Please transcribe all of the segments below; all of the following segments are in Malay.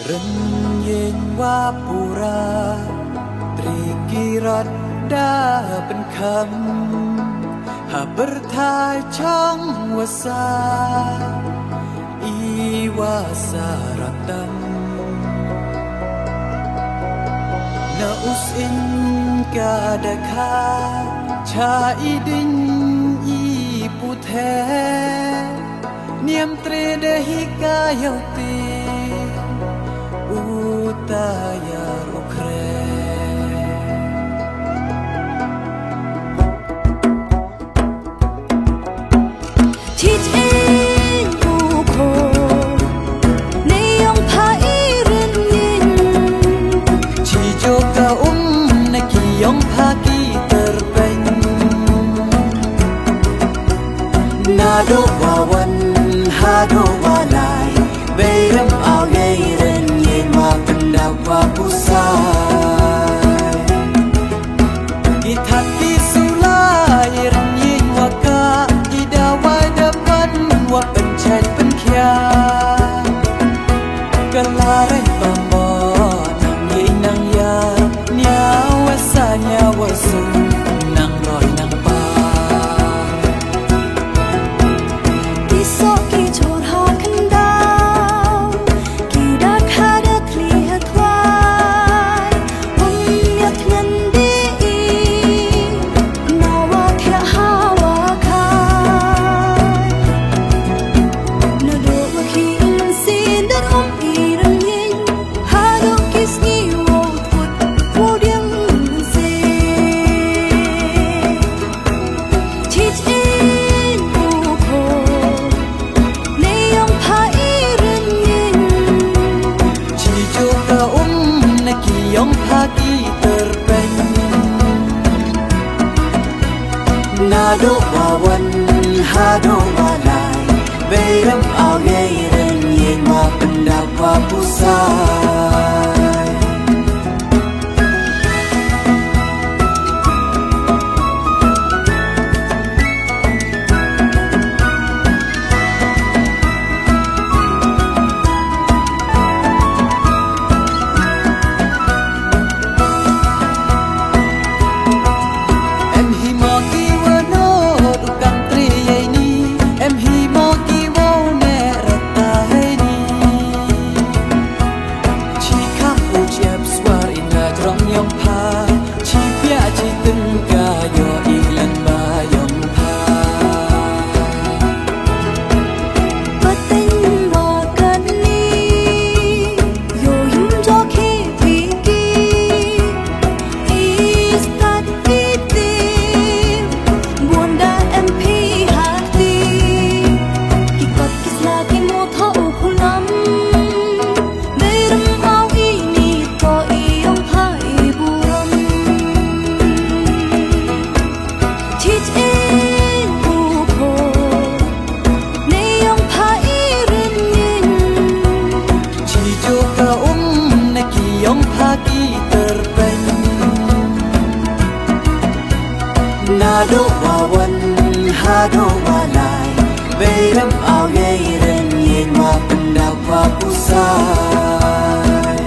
Renyen wapura Trikirat dah penkam Ha bertai chong wasa Iwasa ratam Na usin kadakha Cha idin I puthe Niam tre dehi kayauti Utaya rukre Teach in uko Neyong pairin yin Cijo ka na kiyong pagi terbeng Nado wawan hado walay Bayram awairen yin mapendawa pusay Gitat kisulay yin waka Idaway dapan wa pencet penkia Kelarai pambo nang yin nang ya Nyawa sa nyawa su nang roy nang pa Tisok ki chor ha kandau Ki dak hada kli hatwai Pumyak nandi Nawa kya hawa kai Nado waki insin dar iran yin Hado kis ni wo put Wodiang se Teach in uko Neyong pairin yin Cijo ka na kiyong pagi terbeng Nado wawan hado walay Bayram awairen yin mapendawa pusay Em hi mo ki wano dukang tri yai ni Em hi mo ki wo ne rata hai ni Chi ka u jeb swar ina trong yong pa Chi pia chi tung ka yo ilan ba yong pa Patin wa kan ni Yo yum jo ke piki Is that itim Buanda MP hati Kipat kis lagi mo thau kulam Bayram au ini to iyong hai buram Teach in uko Neyong pairin yin Cijo ka na kiyong pagi terbeng Nado wawan hado walay Bayram awairen yin mapendawa pusay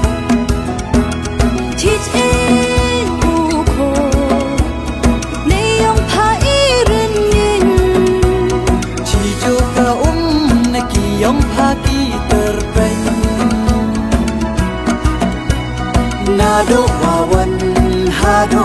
Teach in uko Neyong pairin yin Cijo ka na kiyong pagi terbeng Nado wawan hado